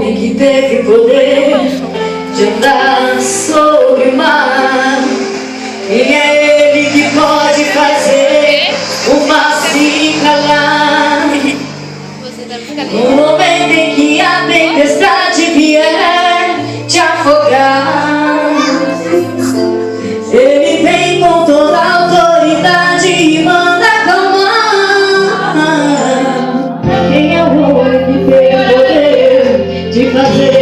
homem que teve poder de andar sobre o mar. Quem é ele que pode fazer o mar se calar? No momento em que a tempestade vier te afogar, ele vem com toda a autoridade e manda acalmar. Quem é o homem que tem o poder de fazer